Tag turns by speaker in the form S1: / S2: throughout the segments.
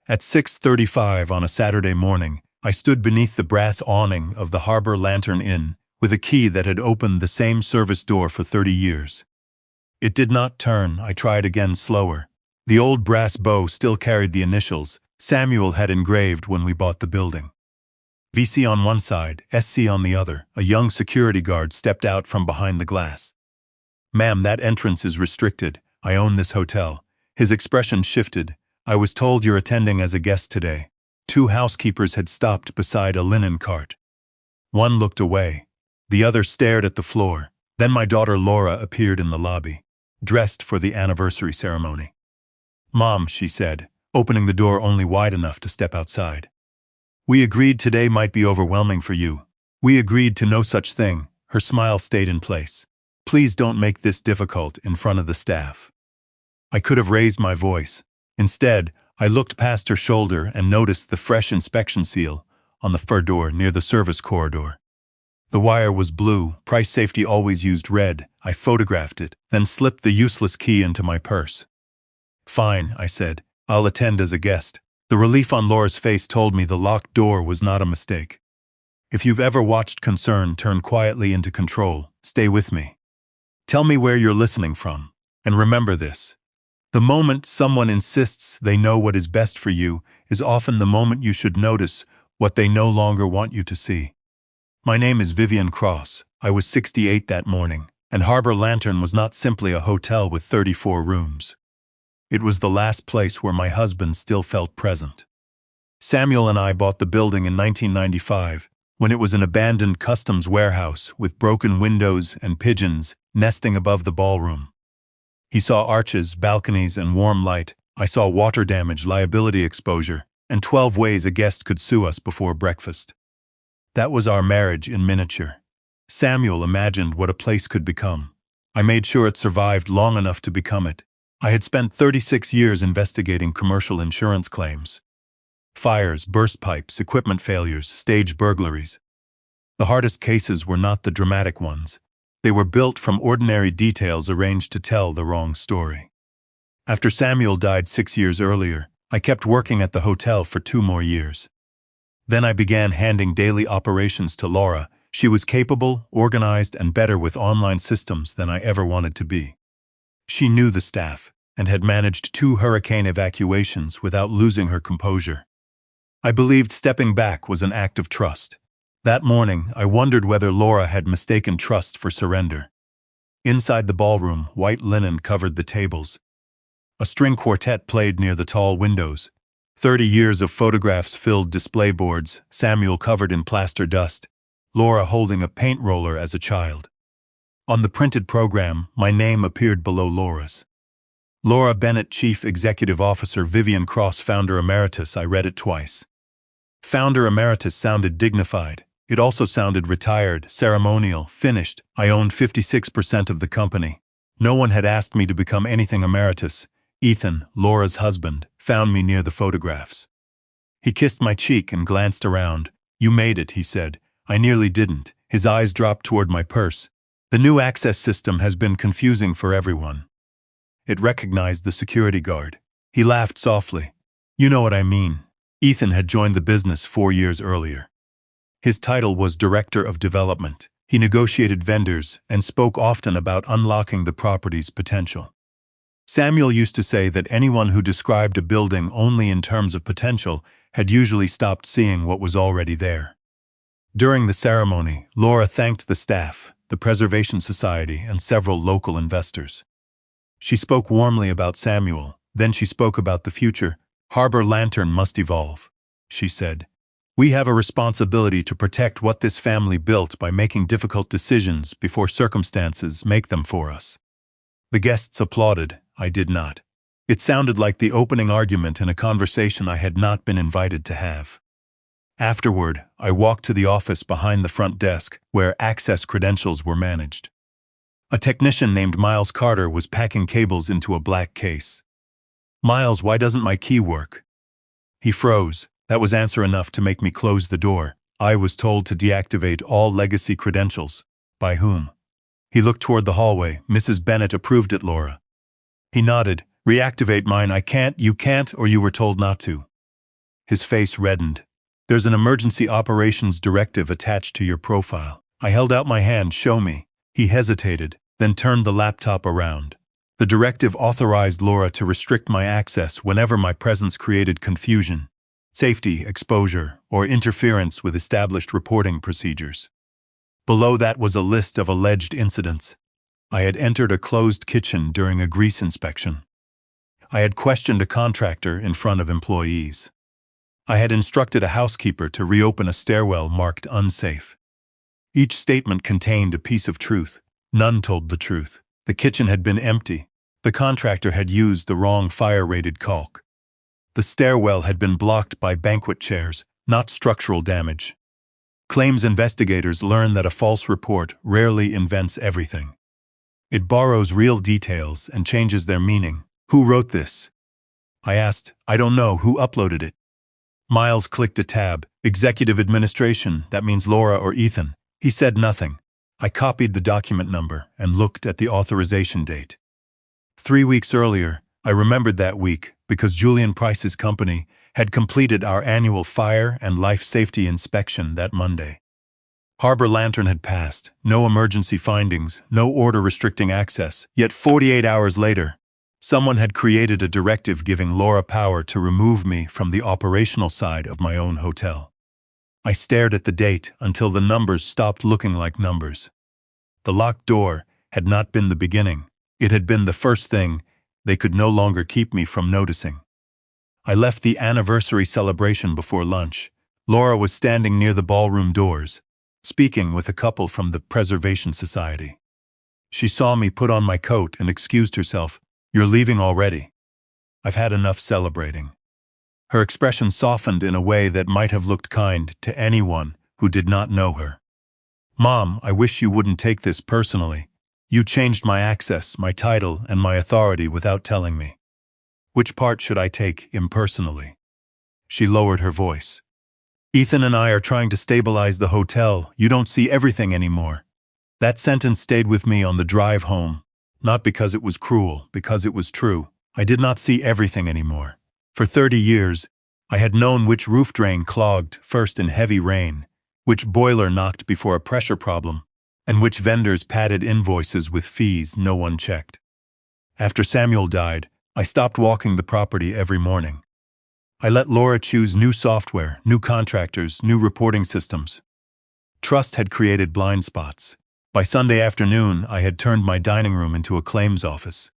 S1: At 6:35 on a Saturday morning, I stood beneath the brass awning of the Harbor Lantern Inn with a key that had opened the same service door for 30 years. It did not turn. I tried again, slower. The old brass bow still carried the initials Samuel had engraved when we bought the building. VC on one side, SC on the other. A young security guard stepped out from behind the glass. "Ma'am, that entrance is restricted. I own this hotel." His expression shifted. "I was told you're attending as a guest today." Two housekeepers had stopped beside a linen cart. One looked away. The other stared at the floor. Then my daughter Laura appeared in the lobby, dressed for the anniversary ceremony. "Mom," she said, opening the door only wide enough to step outside. "We agreed today might be overwhelming for you. We agreed to no such thing." Her smile stayed in place. "Please don't make this difficult in front of the staff." I could have raised my voice. Instead, I looked past her shoulder and noticed the fresh inspection seal on the fur door near the service corridor. The wire was blue. Price Safety always used red. I photographed it, then slipped the useless key into my purse. "Fine," I said. "I'll attend as a guest." The relief on Laura's face told me the locked door was not a mistake. If you've ever watched concern turn quietly into control, stay with me. Tell me where you're listening from. And remember this. The moment someone insists they know what is best for you is often the moment you should notice what they no longer want you to see. My name is Vivian Cross. I was 68 that morning, and Harbor Lantern was not simply a hotel with 34 rooms. It was the last place where my husband still felt present. Samuel and I bought the building in 1995, when it was an abandoned customs warehouse with broken windows and pigeons nesting above the ballroom. He saw arches, balconies, and warm light. I saw water damage, liability exposure, and 12 ways a guest could sue us before breakfast. That was our marriage in miniature. Samuel imagined what a place could become. I made sure it survived long enough to become it. I had spent 36 years investigating commercial insurance claims. Fires, burst pipes, equipment failures, staged burglaries. The hardest cases were not the dramatic ones. They were built from ordinary details arranged to tell the wrong story. After Samuel died 6 years earlier, I kept working at the hotel for 2 more years. Then I began handing daily operations to Laura. She was capable, organized, and better with online systems than I ever wanted to be. She knew the staff and had managed 2 hurricane evacuations without losing her composure. I believed stepping back was an act of trust. That morning, I wondered whether Laura had mistaken trust for surrender. Inside the ballroom, white linen covered the tables. A string quartet played near the tall windows. 30 years of photographs filled display boards, Samuel covered in plaster dust, Laura holding a paint roller as a child. On the printed program, my name appeared below Laura's. Laura Bennett, Chief Executive Officer, Vivian Cross, Founder Emeritus. I read it twice. Founder Emeritus sounded dignified. It also sounded retired, ceremonial, finished. I owned 56% of the company. No one had asked me to become anything emeritus. Ethan, Laura's husband, found me near the photographs. He kissed my cheek and glanced around. "You made it," he said. I nearly didn't. His eyes dropped toward my purse. "The new access system has been confusing for everyone." It recognized the security guard. He laughed softly. "You know what I mean." Ethan had joined the business 4 years earlier. His title was Director of Development. He negotiated vendors and spoke often about unlocking the property's potential. Samuel used to say that anyone who described a building only in terms of potential had usually stopped seeing what was already there. During the ceremony, Laura thanked the staff, the Preservation Society, and several local investors. She spoke warmly about Samuel, then she spoke about the future. "Harbor Lantern must evolve," she said. "We have a responsibility to protect what this family built by making difficult decisions before circumstances make them for us." The guests applauded. I did not. It sounded like the opening argument in a conversation I had not been invited to have. Afterward, I walked to the office behind the front desk, where access credentials were managed. A technician named Miles Carter was packing cables into a black case. "Miles, why doesn't my key work?" He froze. That was answer enough to make me close the door. I was told to deactivate all legacy credentials. By whom? He looked toward the hallway. "Mrs. Bennett approved it, Laura." He nodded. "Reactivate mine." "I can't." "You can't, or you were told not to." His face reddened. "There's an emergency operations directive attached to your profile." I held out my hand. "Show me." He hesitated, then turned the laptop around. The directive authorized Laura to restrict my access whenever my presence created confusion, safety, exposure, or interference with established reporting procedures. Below that was a list of alleged incidents. I had entered a closed kitchen during a grease inspection. I had questioned a contractor in front of employees. I had instructed a housekeeper to reopen a stairwell marked unsafe. Each statement contained a piece of truth. None told the truth. The kitchen had been empty. The contractor had used the wrong fire-rated caulk. The stairwell had been blocked by banquet chairs, not structural damage. Claims investigators learn that a false report rarely invents everything. It borrows real details and changes their meaning. "Who wrote this?" I asked. "I don't know. Who uploaded it?" Miles clicked a tab. "Executive Administration, that means Laura or Ethan." He said nothing. I copied the document number and looked at the authorization date. 3 weeks earlier, I remembered that week because Julian Price's company had completed our annual fire and life safety inspection that Monday. Harbor Lantern had passed, no emergency findings, no order restricting access, yet 48 hours later, someone had created a directive giving Laura power to remove me from the operational side of my own hotel. I stared at the date until the numbers stopped looking like numbers. The locked door had not been the beginning. It had been the first thing they could no longer keep me from noticing. I left the anniversary celebration before lunch. Laura was standing near the ballroom doors, speaking with a couple from the Preservation Society. She saw me put on my coat and excused herself. "You're leaving already?" "I've had enough celebrating." Her expression softened in a way that might have looked kind to anyone who did not know her. "Mom, I wish you wouldn't take this personally. You changed my access, my title, and my authority without telling me. Which part should I take impersonally?" She lowered her voice. "Ethan and I are trying to stabilize the hotel. You don't see everything anymore." That sentence stayed with me on the drive home. Not because it was cruel, because it was true. I did not see everything anymore. For 30 years, I had known which roof drain clogged first in heavy rain, which boiler knocked before a pressure problem, and which vendors padded invoices with fees no one checked. After Samuel died, I stopped walking the property every morning. I let Laura choose new software, new contractors, new reporting systems. Trust had created blind spots. By Sunday afternoon, I had turned my dining room into a claims office.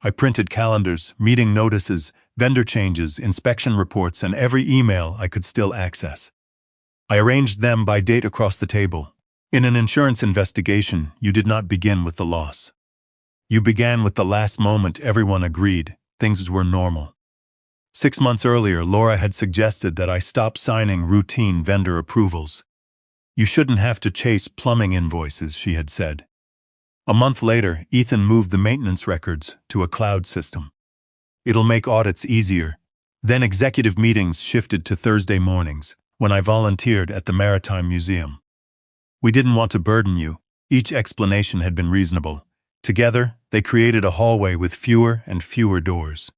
S1: I printed calendars, meeting notices, vendor changes, inspection reports, and every email I could still access. I arranged them by date across the table. In an insurance investigation, you did not begin with the loss. You began with the last moment everyone agreed things were normal. 6 months earlier, Laura had suggested that I stop signing routine vendor approvals. "You shouldn't have to chase plumbing invoices," she had said. A month later, Ethan moved the maintenance records to a cloud system. "It'll make audits easier." Then executive meetings shifted to Thursday mornings, when I volunteered at the Maritime Museum. "We didn't want to burden you." Each explanation had been reasonable. Together, they created a hallway with fewer and fewer doors.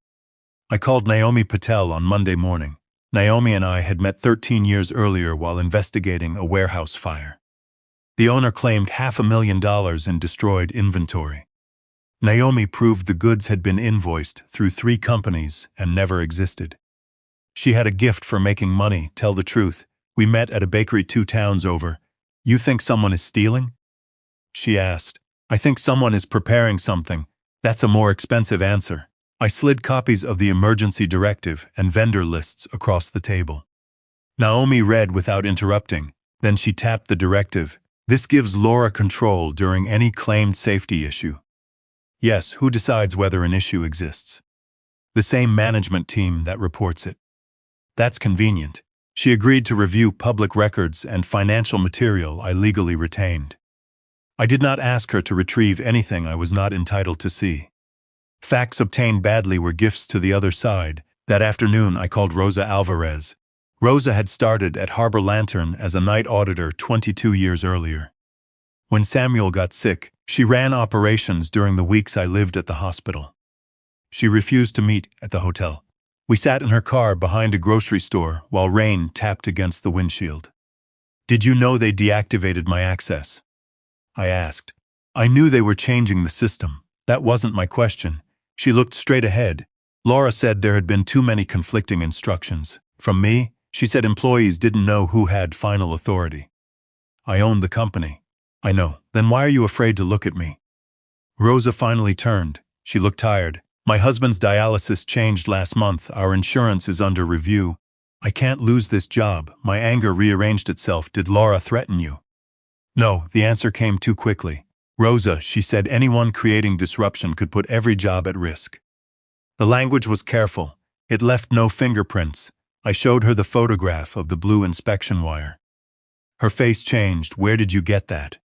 S1: I called Naomi Patel on Monday morning. Naomi and I had met 13 years earlier while investigating a warehouse fire. The owner claimed $500,000 in destroyed inventory. Naomi proved the goods had been invoiced through 3 companies and never existed. She had a gift for making money. "Tell the truth. We met at a bakery 2 towns over. You think someone is stealing?" she asked. "I think someone is preparing something. That's a more expensive answer." I slid copies of the emergency directive and vendor lists across the table. Naomi read without interrupting. Then she tapped the directive. "This gives Laura control during any claimed safety issue." "Yes, who decides whether an issue exists?" "The same management team that reports it." "That's convenient." She agreed to review public records and financial material I legally retained. I did not ask her to retrieve anything I was not entitled to see. Facts obtained badly were gifts to the other side. That afternoon, I called Rosa Alvarez. Rosa had started at Harbor Lantern as a night auditor 22 years earlier. When Samuel got sick, she ran operations during the weeks I lived at the hospital. She refused to meet at the hotel. We sat in her car behind a grocery store while rain tapped against the windshield. "Did you know they deactivated my access?" I asked. I knew they were changing the system. That wasn't my question. She looked straight ahead. Laura said there had been too many conflicting instructions. From me, she said employees didn't know who had final authority. I owned the company. I know. Then why are you afraid to look at me? Rosa finally turned. She looked tired. My husband's dialysis changed last month. Our insurance is under review. I can't lose this job. My anger rearranged itself. Did Laura threaten you? No, the answer came too quickly. Rosa, she said, anyone creating disruption could put every job at risk. The language was careful. It left no fingerprints. I showed her the photograph of the blue inspection wire. Her face changed. Where did you get that?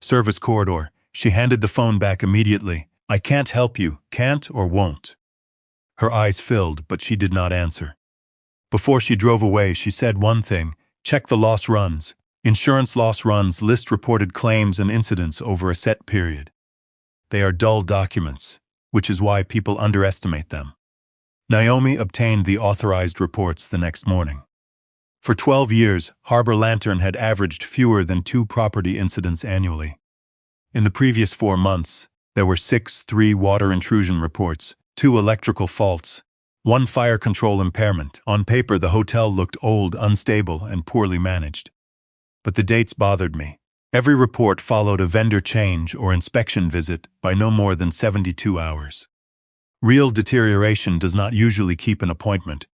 S1: Service corridor. She handed the phone back immediately. I can't help you. Can't or won't. Her eyes filled, but she did not answer. Before she drove away, she said one thing. Check the loss runs. Insurance loss runs list reported claims and incidents over a set period. They are dull documents, which is why people underestimate them. Naomi obtained the authorized reports the next morning. For 12 years, Harbor Lantern had averaged fewer than 2 property incidents annually. In the previous 4 months, there were 6 water intrusion reports, 2 electrical faults, 1 fire control impairment. On paper, the hotel looked old, unstable, and poorly managed. But the dates bothered me. Every report followed a vendor change or inspection visit by no more than 72 hours. Real deterioration does not usually keep an appointment.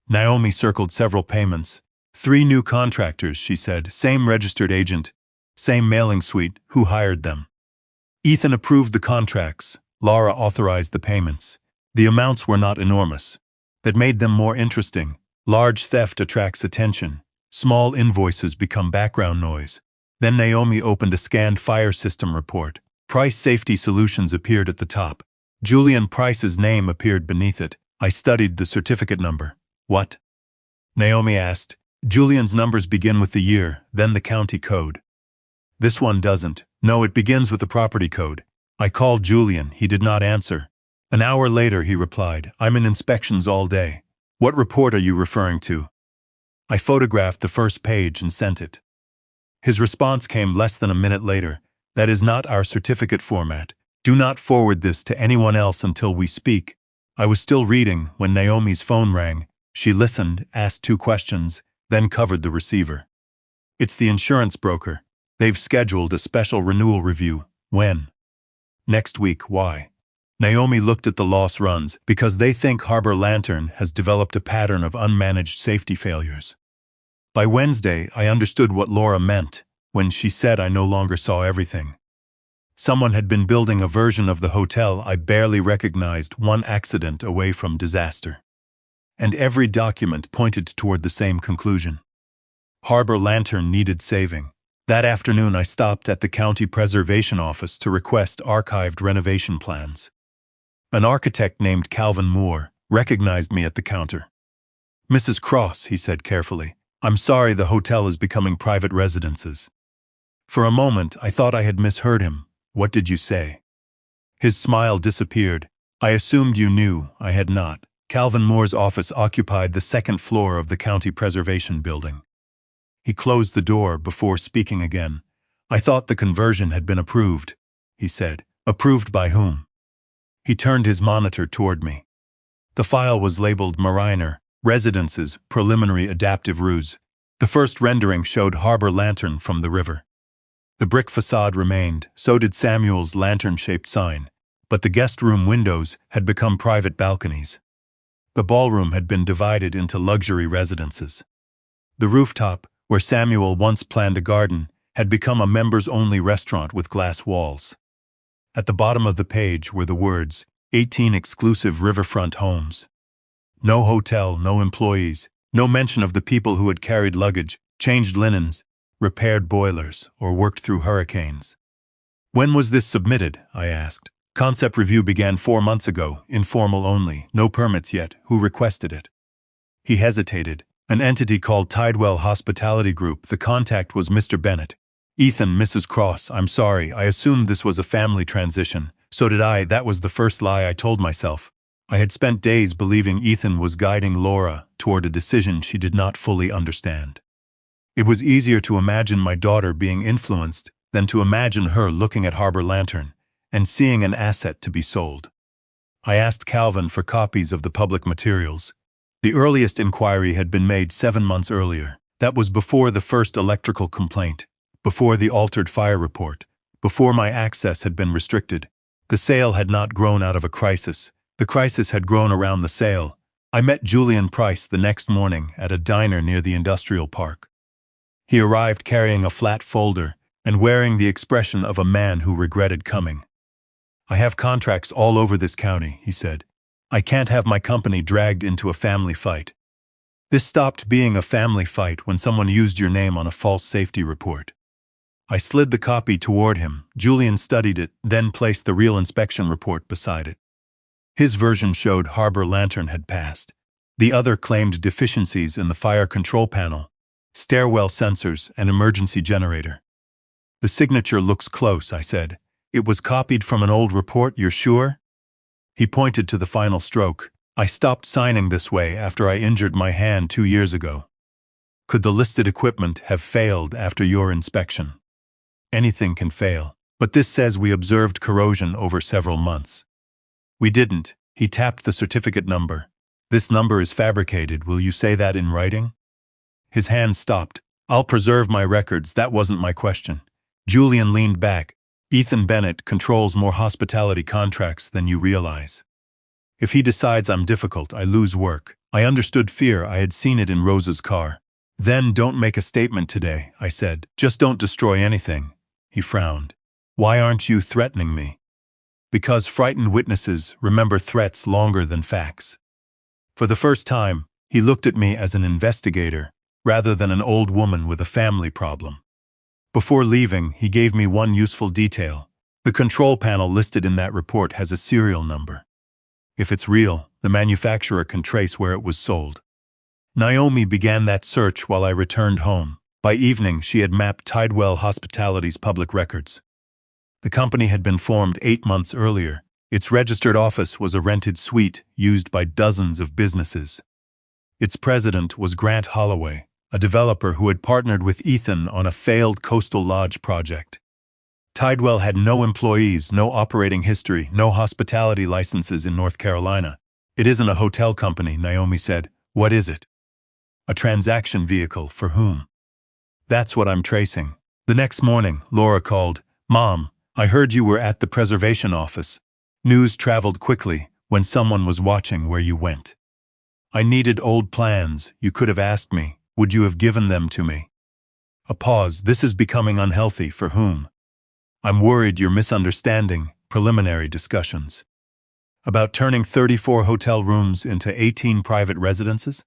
S1: Naomi circled several payments. 3 new contractors, she said, same registered agent, same mailing suite, who hired them. Ethan approved the contracts. Laura authorized the payments. The amounts were not enormous. That made them more interesting. Large theft attracts attention. Small invoices become background noise. Then Naomi opened a scanned fire system report. Price Safety Solutions appeared at the top. Julian Price's name appeared beneath it. I studied the certificate number. What? Naomi asked. Julian's numbers begin with the year, then the county code. This one doesn't. No, it begins with the property code. I called Julian. He did not answer. An hour later, he replied, I'm in inspections all day. What report are you referring to? I photographed the first page and sent it. His response came less than a minute later. That is not our certificate format. Do not forward this to anyone else until we speak. I was still reading when Naomi's phone rang. She listened, asked 2 questions, then covered the receiver. It's the insurance broker. They've scheduled a special renewal review. When? Next week. Why? Naomi looked at the loss runs because they think Harbor Lantern has developed a pattern of unmanaged safety failures. By Wednesday, I understood what Laura meant when she said I no longer saw everything. Someone had been building a version of the hotel I barely recognized, one accident away from disaster. And every document pointed toward the same conclusion. Harbor Lantern needed saving. That afternoon, I stopped at the county preservation office to request archived renovation plans. An architect named Calvin Moore recognized me at the counter. Mrs. Cross, he said carefully, I'm sorry the hotel is becoming private residences. For a moment, I thought I had misheard him. What did you say? His smile disappeared. I assumed you knew. I had not. Calvin Moore's office occupied the 2nd floor of the county preservation building. He closed the door before speaking again. I thought the conversion had been approved, he said. Approved by whom? He turned his monitor toward me. The file was labeled Mariner, Residences, Preliminary Adaptive Ruse. The first rendering showed Harbor Lantern from the river. The brick facade remained, so did Samuel's lantern-shaped sign, but the guest room windows had become private balconies. The ballroom had been divided into luxury residences. The rooftop, where Samuel once planned a garden, had become a members-only restaurant with glass walls. At the bottom of the page were the words, 18 exclusive riverfront homes. No hotel, no employees, no mention of the people who had carried luggage, changed linens, repaired boilers, or worked through hurricanes. When was this submitted? I asked. Concept review began 4 months ago, informal only, no permits yet. Who requested it? He hesitated. An entity called Tidewell Hospitality Group. The contact was Mr. Bennett. Ethan, Mrs. Cross, I'm sorry, I assumed this was a family transition. So did I. That was the first lie I told myself. I had spent days believing Ethan was guiding Laura toward a decision she did not fully understand. It was easier to imagine my daughter being influenced than to imagine her looking at Harbor Lantern and seeing an asset to be sold. I asked Calvin for copies of the public materials. The earliest inquiry had been made 7 months earlier. That was before the first electrical complaint, before the altered fire report, before my access had been restricted. The sale had not grown out of a crisis. The crisis had grown around the sale. I met Julian Price the next morning at a diner near the industrial park. He arrived carrying a flat folder and wearing the expression of a man who regretted coming. "I have contracts all over this county," he said. "I can't have my company dragged into a family fight." This stopped being a family fight when someone used your name on a false safety report. I slid the copy toward him. Julian studied it, then placed the real inspection report beside it. His version showed Harbor Lantern had passed. The other claimed deficiencies in the fire control panel, stairwell sensors, and emergency generator. "The signature looks close," I said. "It was copied from an old report, you're sure?" He pointed to the final stroke. "I stopped signing this way after I injured my hand 2 years ago." "Could the listed equipment have failed after your inspection?" "Anything can fail, but this says we observed corrosion over several months." "We didn't." He tapped the certificate number. "This number is fabricated. Will you say that in writing?" His hand stopped. "I'll preserve my records. That wasn't my question." Julian leaned back. "Ethan Bennett controls more hospitality contracts than you realize. If he decides I'm difficult, I lose work." I understood fear. I had seen it in Rosa's car. "Then don't make a statement today," I said. "Just don't destroy anything." He frowned. "Why aren't you threatening me?" "Because frightened witnesses remember threats longer than facts." For the first time, he looked at me as an investigator, rather than an old woman with a family problem. Before leaving, he gave me one useful detail. The control panel listed in that report has a serial number. If it's real, the manufacturer can trace where it was sold. Naomi began that search while I returned home. By evening, she had mapped Tidewell Hospitality's public records. The company had been formed 8 months earlier. Its registered office was a rented suite used by dozens of businesses. Its president was Grant Holloway, a developer who had partnered with Ethan on a failed coastal lodge project. Tidewell had no employees, no operating history, no hospitality licenses in North Carolina. "It isn't a hotel company," Naomi said. "What is it?" "A transaction vehicle. For whom?" "That's what I'm tracing." The next morning, Laura called. "Mom, I heard you were at the preservation office." News traveled quickly when someone was watching where you went. "I needed old plans. You could have asked me. Would you have given them to me?" A pause. "This is becoming unhealthy. For whom?" "I'm worried you're misunderstanding preliminary discussions." "About turning 34 hotel rooms into 18 private residences?"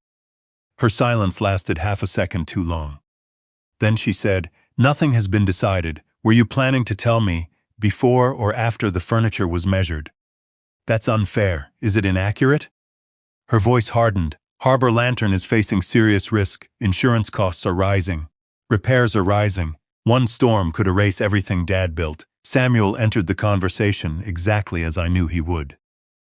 S1: Her silence lasted half a second too long. Then she said, "Nothing has been decided. Were you planning to tell me before or after the furniture was measured?" "That's unfair. Is it inaccurate?" Her voice hardened. "Harbor Lantern is facing serious risk. Insurance costs are rising. Repairs are rising. One storm could erase everything Dad built." Samuel entered the conversation exactly as I knew he would.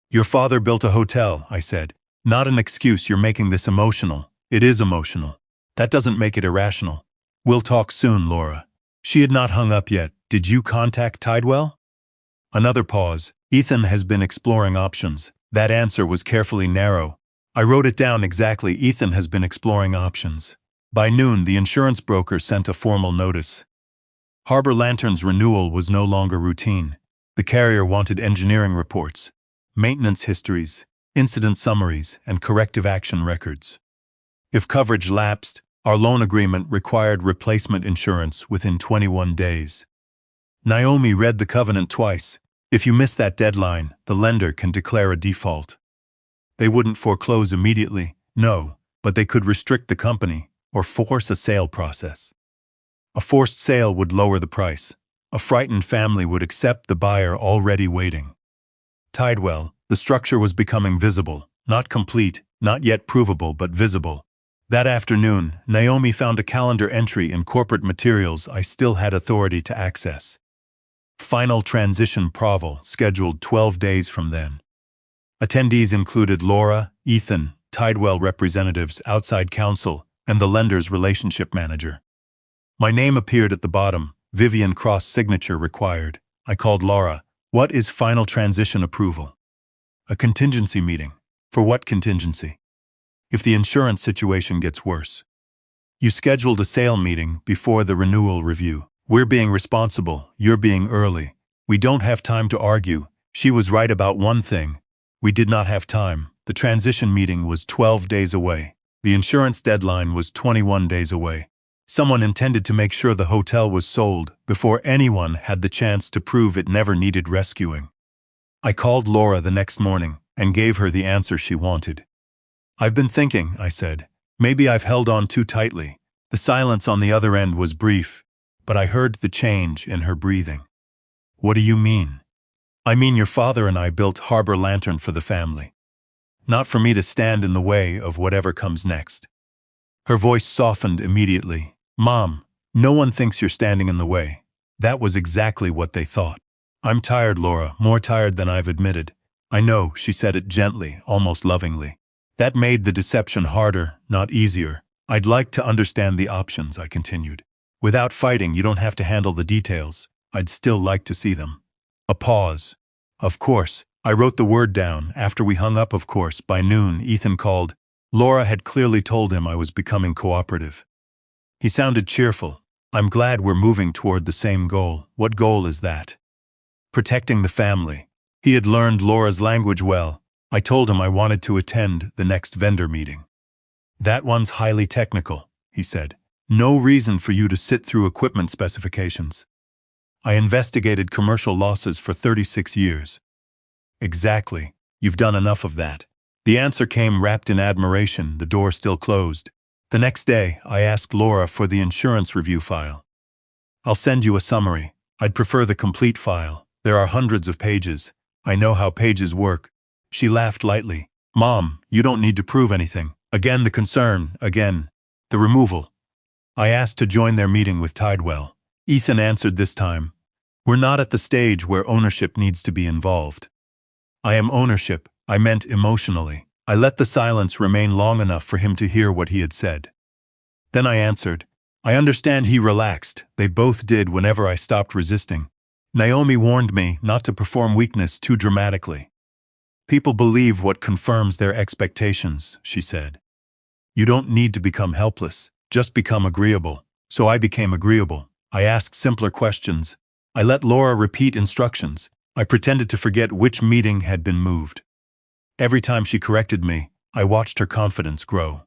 S1: "Your father built a hotel," I said. "Not an excuse. You're making this emotional." "It is emotional. That doesn't make it irrational." "We'll talk soon, Laura." She had not hung up yet. "Did you contact Tidewell?" Another pause. "Ethan has been exploring options." That answer was carefully narrow. I wrote it down exactly. "Ethan has been exploring options." By noon, the insurance broker sent a formal notice. Harbor Lantern's renewal was no longer routine. The carrier wanted engineering reports, maintenance histories, incident summaries, and corrective action records. If coverage lapsed, our loan agreement required replacement insurance within 21 days. Naomi read the covenant twice. If you miss that deadline, the lender can declare a default. They wouldn't foreclose immediately, no, but they could restrict the company or force a sale process. A forced sale would lower the price. A frightened family would accept the buyer already waiting. Tidewell, the structure was becoming visible, not complete, not yet provable, but visible. That afternoon, Naomi found a calendar entry in corporate materials I still had authority to access. Final transition proval scheduled 12 days from then. Attendees included Laura, Ethan, Tidewell representatives, outside counsel, and the lender's relationship manager. My name appeared at the bottom, Vivian Cross signature required. I called Laura. What is final transition approval? A contingency meeting. For what contingency? If the insurance situation gets worse. You scheduled a sale meeting before the renewal review. We're being responsible, you're being early. We don't have time to argue. She was right about one thing. We did not have time. The transition meeting was 12 days away. The insurance deadline was 21 days away. Someone intended to make sure the hotel was sold before anyone had the chance to prove it never needed rescuing. I called Laura the next morning and gave her the answer she wanted. I've been thinking, I said. Maybe I've held on too tightly. The silence on the other end was brief, but I heard the change in her breathing. What do you mean? I mean your father and I built Harbor Lantern for the family. Not for me to stand in the way of whatever comes next. Her voice softened immediately. Mom, no one thinks you're standing in the way. That was exactly what they thought. I'm tired, Laura, more tired than I've admitted. I know, she said it gently, almost lovingly. That made the deception harder, not easier. I'd like to understand the options, I continued. Without fighting, you don't have to handle the details. I'd still like to see them. A pause. Of course. I wrote the word down. After we hung up, of course, by noon, Ethan called. Laura had clearly told him I was becoming cooperative. He sounded cheerful. I'm glad we're moving toward the same goal. What goal is that? Protecting the family. He had learned Laura's language well. I told him I wanted to attend the next vendor meeting. That one's highly technical, he said. No reason for you to sit through equipment specifications. I investigated commercial losses for 36 years. Exactly. You've done enough of that. The answer came wrapped in admiration, the door still closed. The next day, I asked Laura for the insurance review file. I'll send you a summary. I'd prefer the complete file. There are hundreds of pages. I know how pages work. She laughed lightly. Mom, you don't need to prove anything. Again the concern, again. The removal. I asked to join their meeting with Tidewell. Ethan answered this time. We're not at the stage where ownership needs to be involved. I am ownership. I meant emotionally. I let the silence remain long enough for him to hear what he had said. Then I answered. I understand. He relaxed. They both did whenever I stopped resisting. Naomi warned me not to perform weakness too dramatically. People believe what confirms their expectations, she said. You don't need to become helpless, just become agreeable. So I became agreeable. I asked simpler questions. I let Laura repeat instructions. I pretended to forget which meeting had been moved. Every time she corrected me, I watched her confidence grow.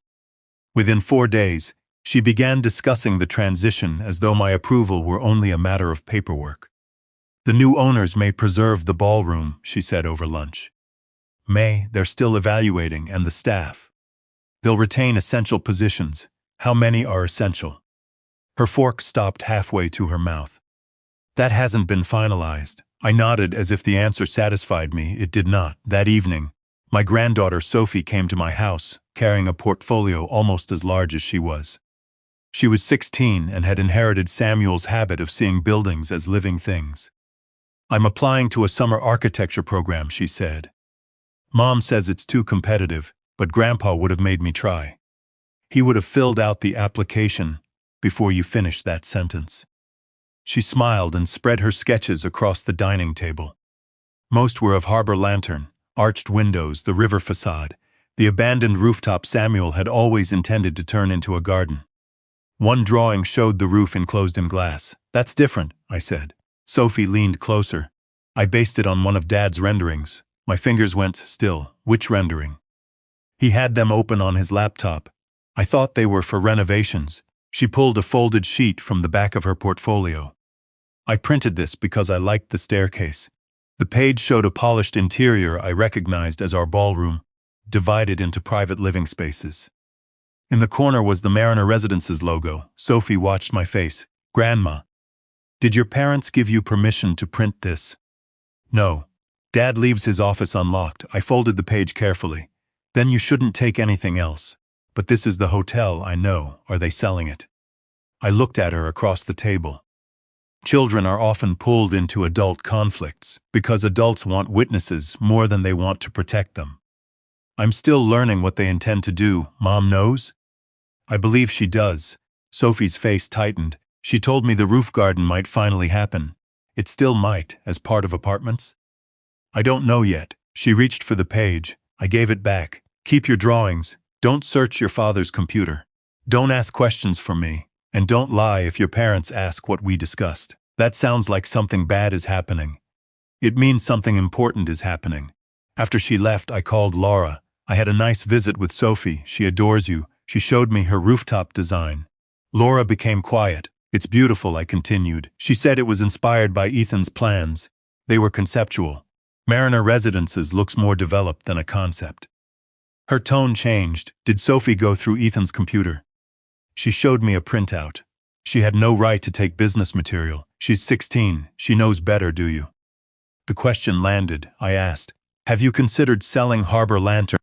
S1: Within 4 days, she began discussing the transition as though my approval were only a matter of paperwork. The new owners may preserve the ballroom, she said over lunch. They're still evaluating, and the staff. They'll retain essential positions. How many are essential? Her fork stopped halfway to her mouth. That hasn't been finalized. I nodded as if the answer satisfied me. It did not. That evening, my granddaughter Sophie came to my house, carrying a portfolio almost as large as she was. She was 16 and had inherited Samuel's habit of seeing buildings as living things. I'm applying to a summer architecture program, she said. Mom says it's too competitive, but Grandpa would have made me try. He would have filled out the application before you finished that sentence. She smiled and spread her sketches across the dining table. Most were of Harbor Lantern, arched windows, the river facade, the abandoned rooftop Samuel had always intended to turn into a garden. One drawing showed the roof enclosed in glass. That's different, I said. Sophie leaned closer. I based it on one of Dad's renderings. My fingers went still. Which rendering? He had them open on his laptop. I thought they were for renovations. She pulled a folded sheet from the back of her portfolio. I printed this because I liked the staircase. The page showed a polished interior I recognized as our ballroom, divided into private living spaces. In the corner was the Mariner Residences logo. Sophie watched my face. Grandma, did your parents give you permission to print this? No. Dad leaves his office unlocked. I folded the page carefully. Then you shouldn't take anything else. But this is the hotel, I know. Are they selling it? I looked at her across the table. Children are often pulled into adult conflicts because adults want witnesses more than they want to protect them. I'm still learning what they intend to do. Mom knows? I believe she does. Sophie's face tightened. She told me the roof garden might finally happen. It still might, as part of apartments. I don't know yet. She reached for the page. I gave it back. Keep your drawings. Don't search your father's computer. Don't ask questions from me. And don't lie if your parents ask what we discussed. That sounds like something bad is happening. It means something important is happening. After she left, I called Laura. I had a nice visit with Sophie. She adores you. She showed me her rooftop design. Laura became quiet. It's beautiful, I continued. She said it was inspired by Ethan's plans. They were conceptual. Mariner Residences looks more developed than a concept. Her tone changed. Did Sophie go through Ethan's computer? She showed me a printout. She had no right to take business material. She's 16. She knows better, do you? The question landed. I asked, have you considered selling Harbor Lantern?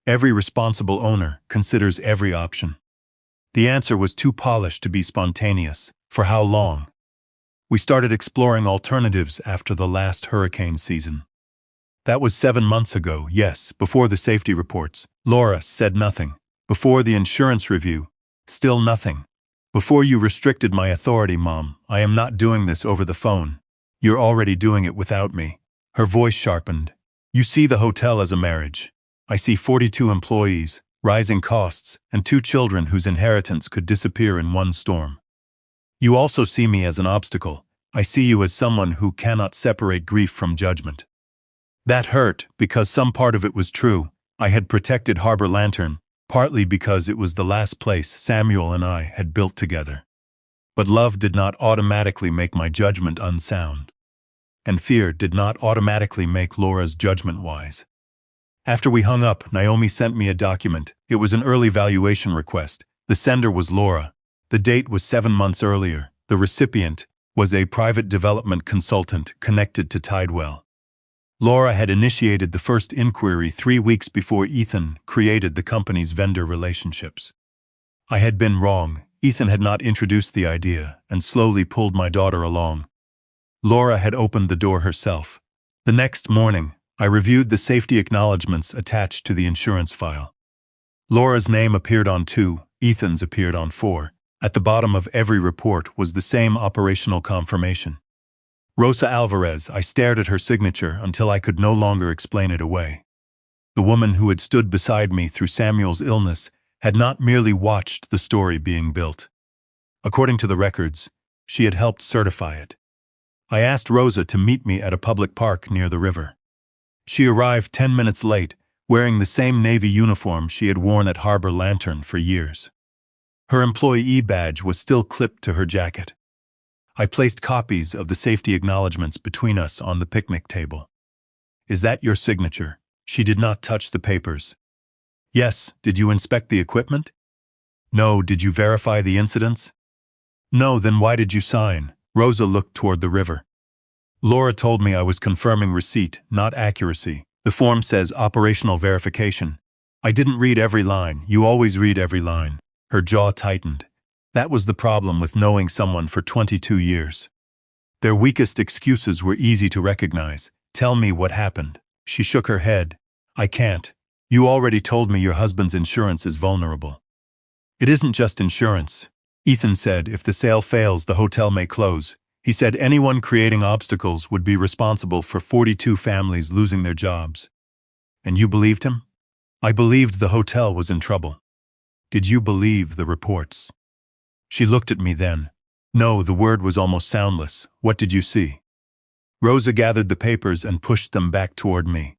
S1: Every responsible owner considers every option. The answer was too polished to be spontaneous. For how long? We started exploring alternatives after the last hurricane season. That was 7 months ago, yes, before the safety reports. Laura said nothing. Before the insurance review, still nothing. Before you restricted my authority, Mom, I am not doing this over the phone. You're already doing it without me. Her voice sharpened. You see the hotel as a marriage. I see 42 employees, rising costs, and 2 children whose inheritance could disappear in one storm. You also see me as an obstacle. I see you as someone who cannot separate grief from judgment. That hurt because some part of it was true. I had protected Harbor Lantern, partly because it was the last place Samuel and I had built together. But love did not automatically make my judgment unsound. And fear did not automatically make Laura's judgment wise. After we hung up, Naomi sent me a document. It was an early valuation request. The sender was Laura. The date was 7 months earlier. The recipient was a private development consultant connected to Tidewell. Laura had initiated the first inquiry 3 weeks before Ethan created the company's vendor relationships. I had been wrong. Ethan had not introduced the idea and slowly pulled my daughter along. Laura had opened the door herself. The next morning, I reviewed the safety acknowledgments attached to the insurance file. Laura's name appeared on 2, Ethan's appeared on 4. At the bottom of every report was the same operational confirmation. Rosa Alvarez. I stared at her signature until I could no longer explain it away. The woman who had stood beside me through Samuel's illness had not merely watched the story being built. According to the records, she had helped certify it. I asked Rosa to meet me at a public park near the river. She arrived 10 minutes late, wearing the same Navy uniform she had worn at Harbor Lantern for years. Her employee badge was still clipped to her jacket. I placed copies of the safety acknowledgments between us on the picnic table. Is that your signature? She did not touch the papers. Yes. Did you inspect the equipment? No. Did you verify the incidents? No. Then why did you sign? Rosa looked toward the river. Laura told me I was confirming receipt, not accuracy. The form says operational verification. I didn't read every line. You always read every line. Her jaw tightened. That was the problem with knowing someone for 22 years. Their weakest excuses were easy to recognize. Tell me what happened. She shook her head. I can't. You already told me your husband's insurance is vulnerable. It isn't just insurance. Ethan said if the sale fails, the hotel may close. He said anyone creating obstacles would be responsible for 42 families losing their jobs. And you believed him? I believed the hotel was in trouble. Did you believe the reports? She looked at me then. No, the word was almost soundless. What did you see? Rosa gathered the papers and pushed them back toward me.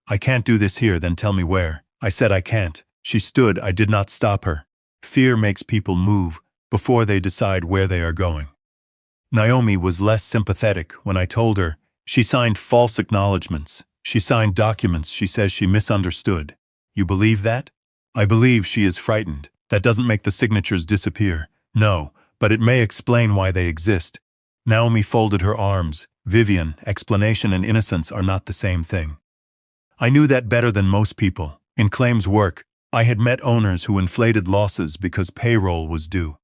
S1: I can't do this here, then tell me where. I said I can't. She stood. I did not stop her. Fear makes people move before they decide where they are going. Naomi was less sympathetic when I told her. She signed false acknowledgments. She signed documents she says she misunderstood. You believe that? I believe she is frightened. That doesn't make the signatures disappear. No, but it may explain why they exist. Naomi folded her arms. Vivian, explanation and innocence are not the same thing. I knew that better than most people. In claims work, I had met owners who inflated losses because payroll was due.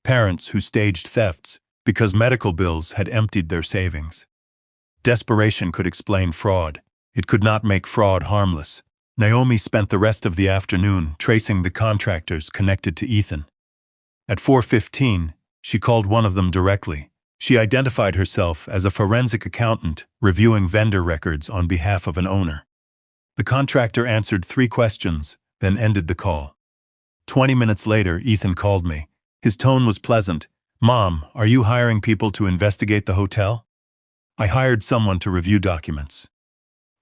S1: Parents who staged thefts because medical bills had emptied their savings. Desperation could explain fraud. It could not make fraud harmless. Naomi spent the rest of the afternoon tracing the contractors connected to Ethan. At 4:15, she called one of them directly. She identified herself as a forensic accountant reviewing vendor records on behalf of an owner. The contractor answered 3 questions, then ended the call. 20 minutes later, Ethan called me. His tone was pleasant. "Mom, are you hiring people to investigate the hotel?" "I hired someone to review documents."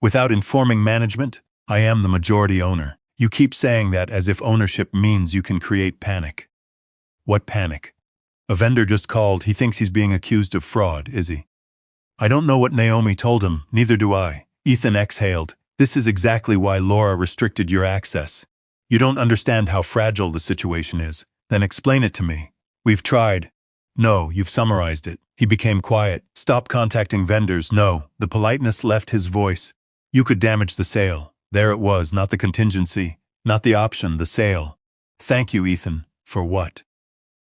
S1: "Without informing management?" "I am the majority owner. You keep saying that as if ownership means you can create panic." "What panic?" "A vendor just called. He thinks he's being accused of fraud, is he?" "I don't know what Naomi told him, neither do I." Ethan exhaled. "This is exactly why Laura restricted your access. You don't understand how fragile the situation is. Then explain it to me." "We've tried." "No, you've summarized it." He became quiet. "Stop contacting vendors." "No." The politeness left his voice. "You could damage the sale." There it was, not the contingency, not the option, the sale. "Thank you, Ethan." "For what?"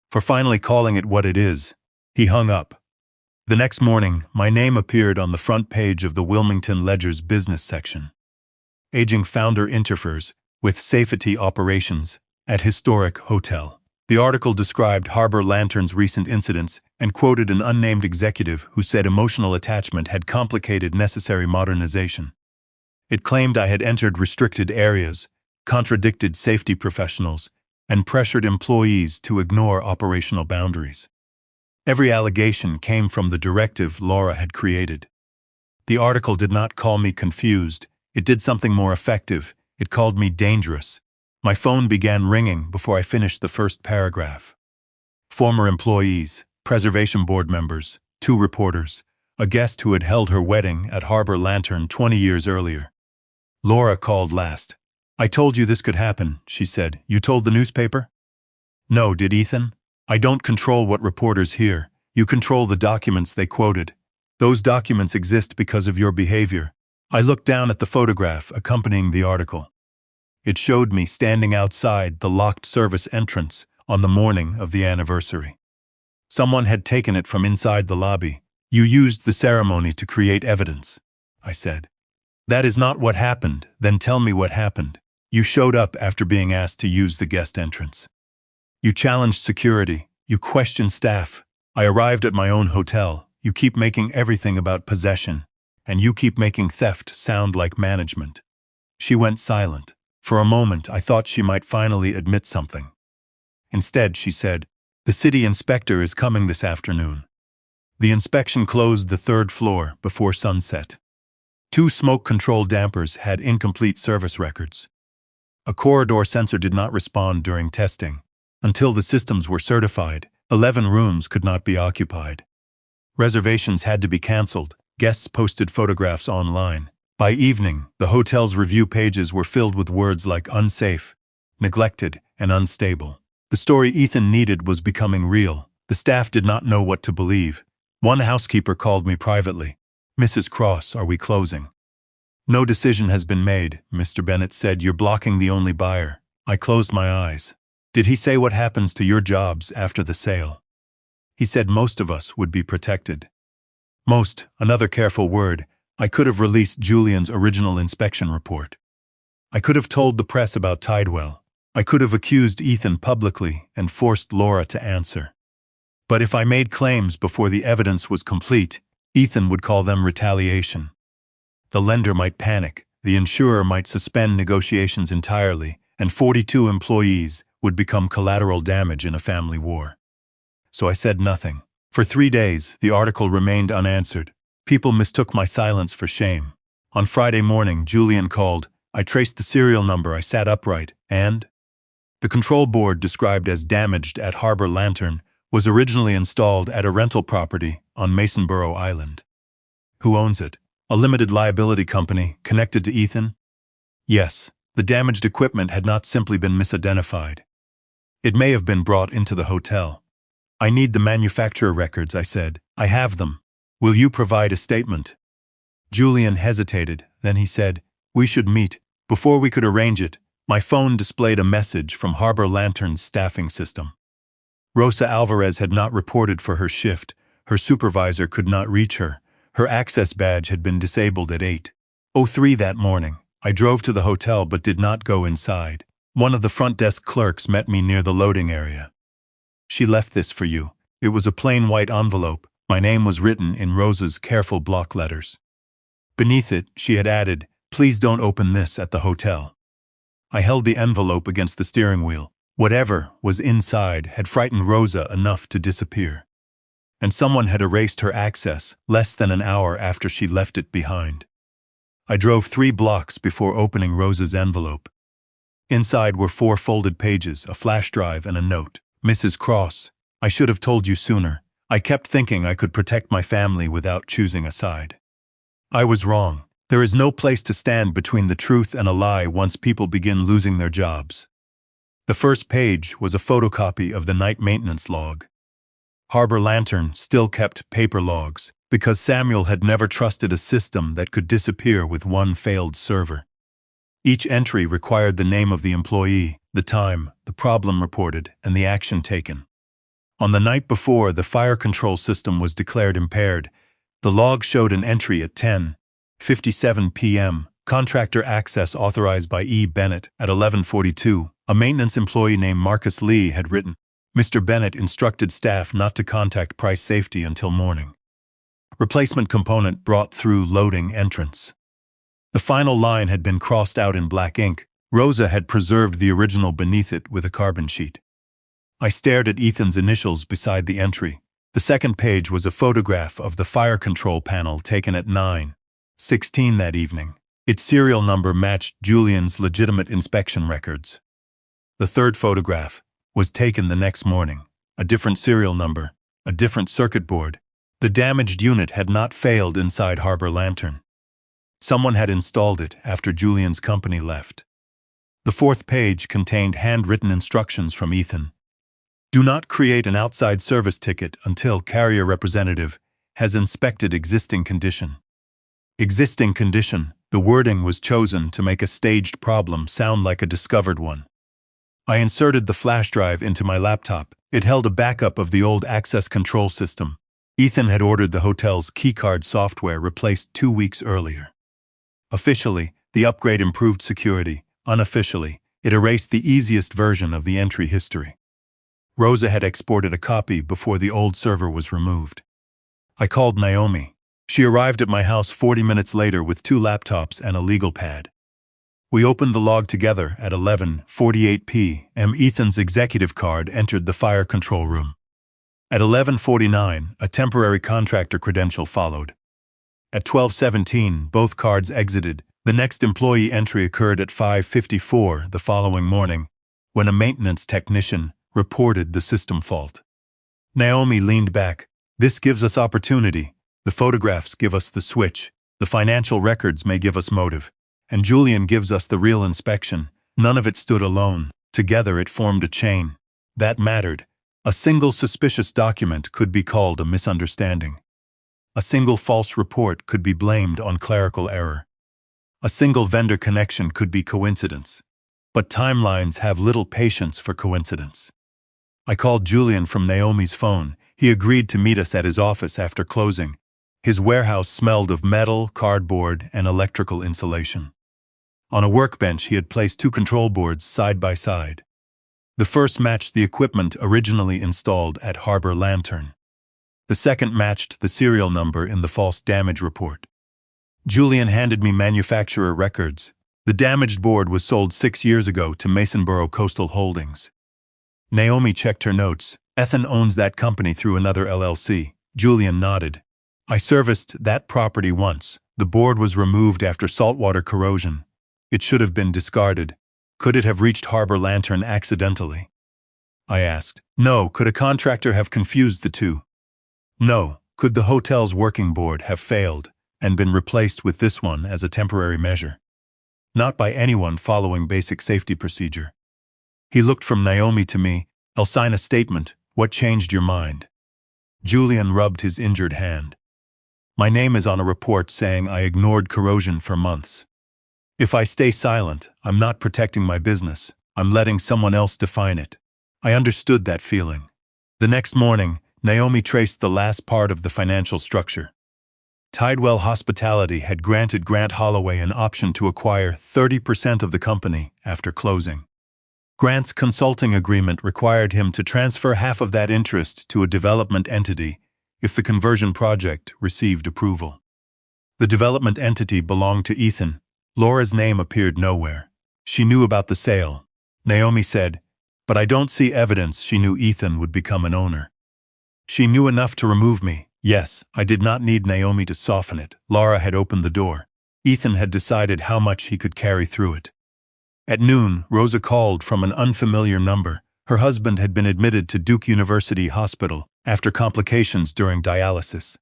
S1: "For finally calling it what it is." He hung up. The next morning, my name appeared on the front page of the Wilmington Ledger's business section. Aging founder interferes with safety operations at historic hotel. The article described Harbor Lantern's recent incidents and quoted an unnamed executive who said emotional attachment had complicated necessary modernization. It claimed I had entered restricted areas, contradicted safety professionals, and pressured employees to ignore operational boundaries. Every allegation came from the directive Laura had created. The article did not call me confused. It did something more effective. It called me dangerous. My phone began ringing before I finished the first paragraph. Former employees, preservation board members, 2 reporters, a guest who had held her wedding at Harbor Lantern 20 years earlier. Laura called last. "I told you this could happen," she said. "You told the newspaper?" "No, did Ethan?" "I don't control what reporters hear. You control the documents they quoted. Those documents exist because of your behavior." I looked down at the photograph accompanying the article. It showed me standing outside the locked service entrance on the morning of the anniversary. Someone had taken it from inside the lobby. "You used the ceremony to create evidence," I said. "That is not what happened." "Then tell me what happened." "You showed up after being asked to use the guest entrance. You challenged security. You questioned staff. I arrived at my own hotel. You keep making everything about possession, and you keep making theft sound like management." She went silent. For a moment, I thought she might finally admit something. Instead, she said, "The city inspector is coming this afternoon." The inspection closed the 3rd floor before sunset. 2 smoke control dampers had incomplete service records. A corridor sensor did not respond during testing. Until the systems were certified, 11 rooms could not be occupied. Reservations had to be canceled. Guests posted photographs online. By evening, the hotel's review pages were filled with words like unsafe, neglected, and unstable. The story Ethan needed was becoming real. The staff did not know what to believe. One housekeeper called me privately. "Mrs. Cross, are we closing?" "No decision has been made," Mr. Bennett said. "You're blocking the only buyer." I closed my eyes. "Did he say what happens to your jobs after the sale?" "He said most of us would be protected." Most, another careful word. I could have released Julian's original inspection report. I could have told the press about Tidewell. I could have accused Ethan publicly and forced Laura to answer. But if I made claims before the evidence was complete, Ethan would call them retaliation. The lender might panic, the insurer might suspend negotiations entirely, and 42 employees would become collateral damage in a family war. So I said nothing. For 3 days, the article remained unanswered. People mistook my silence for shame. On Friday morning, Julian called. I traced the serial number. I sat upright, and the control board, described as damaged at Harbor Lantern, was originally installed at a rental property on Masonboro Island. Who owns it? A limited liability company connected to Ethan? Yes, the damaged equipment had not simply been misidentified. It may have been brought into the hotel. I need the manufacturer records, I said. I have them. Will you provide a statement? Julian hesitated, then he said, we should meet. Before we could arrange it, my phone displayed a message from Harbor Lantern's staffing system. Rosa Alvarez had not reported for her shift. Her supervisor could not reach her. Her access badge had been disabled at 8:03 that morning. I drove to the hotel but did not go inside. One of the front desk clerks met me near the loading area. "She left this for you." It was a plain white envelope. My name was written in Rosa's careful block letters. Beneath it, she had added, "Please don't open this at the hotel." I held the envelope against the steering wheel. Whatever was inside had frightened Rosa enough to disappear. And someone had erased her access less than an hour after she left it behind. I drove 3 blocks before opening Rosa's envelope. Inside were 4 folded pages, a flash drive, and a note. "Mrs. Cross, I should have told you sooner. I kept thinking I could protect my family without choosing a side. I was wrong. There is no place to stand between the truth and a lie once people begin losing their jobs." The first page was a photocopy of the night maintenance log. Harbor Lantern still kept paper logs, because Samuel had never trusted a system that could disappear with one failed server. Each entry required the name of the employee, the time, the problem reported, and the action taken. On the night before the fire control system was declared impaired, the log showed an entry at 10:57 p.m., contractor access authorized by E. Bennett. At 11:42, a maintenance employee named Marcus Lee had written, "Mr. Bennett instructed staff not to contact Price Safety until morning. Replacement component brought through loading entrance." The final line had been crossed out in black ink. Rosa had preserved the original beneath it with a carbon sheet. I stared at Ethan's initials beside the entry. The second page was a photograph of the fire control panel taken at 9:16 that evening. Its serial number matched Julian's legitimate inspection records. The third photograph was taken the next morning. A different serial number, a different circuit board. The damaged unit had not failed inside Harbor Lantern. Someone had installed it after Julian's company left. The fourth page contained handwritten instructions from Ethan. "Do not create an outside service ticket until carrier representative has inspected existing condition." Existing condition. The wording was chosen to make a staged problem sound like a discovered one. I inserted the flash drive into my laptop. It held a backup of the old access control system. Ethan had ordered the hotel's keycard software replaced 2 weeks earlier. Officially, the upgrade improved security. Unofficially, it erased the easiest version of the entry history. Rosa had exported a copy before the old server was removed. I called Naomi. She arrived at my house 40 minutes later with 2 laptops and a legal pad. We opened the log together at 11:48 p.m. Ethan's executive card entered the fire control room. At 11:49, a temporary contractor credential followed. At 12:17, both cards exited. The next employee entry occurred at 5:54 the following morning, when a maintenance technician reported the system fault. Naomi leaned back. "This gives us opportunity. The photographs give us the switch. The financial records may give us motive. And Julian gives us the real inspection." None of it stood alone. Together it formed a chain. That mattered. A single suspicious document could be called a misunderstanding. A single false report could be blamed on clerical error. A single vendor connection could be coincidence. But timelines have little patience for coincidence. I called Julian from Naomi's phone. He agreed to meet us at his office after closing. His warehouse smelled of metal, cardboard, and electrical insulation. On a workbench, he had placed 2 control boards side by side. The first matched the equipment originally installed at Harbor Lantern. The second matched the serial number in the false damage report. Julian handed me manufacturer records. The damaged board was sold 6 years ago to Masonboro Coastal Holdings. Naomi checked her notes. "Ethan owns that company through another LLC. Julian nodded. "I serviced that property once. The board was removed after saltwater corrosion. It should have been discarded. Could it have reached Harbor Lantern accidentally?" I asked. "No. Could a contractor have confused the two?" "No. Could the hotel's working board have failed and been replaced with this one as a temporary measure? Not by anyone following basic safety procedure." He looked from Naomi to me. "I'll sign a statement. What changed your mind?" Julian rubbed his injured hand. "My name is on a report saying I ignored corrosion for months. If I stay silent, I'm not protecting my business. I'm letting someone else define it." I understood that feeling. The next morning, Naomi traced the last part of the financial structure. Tidewell Hospitality had granted Grant Holloway an option to acquire 30% of the company after closing. Grant's consulting agreement required him to transfer half of that interest to a development entity if the conversion project received approval. The development entity belonged to Ethan. Laura's name appeared nowhere. She knew about the sale. Naomi said, "But I don't see evidence she knew Ethan would become an owner." She knew enough to remove me. Yes, I did not need Naomi to soften it. Laura had opened the door. Ethan had decided how much he could carry through it. At noon, Rosa called from an unfamiliar number. Her husband had been admitted to Duke University Hospital after complications during dialysis.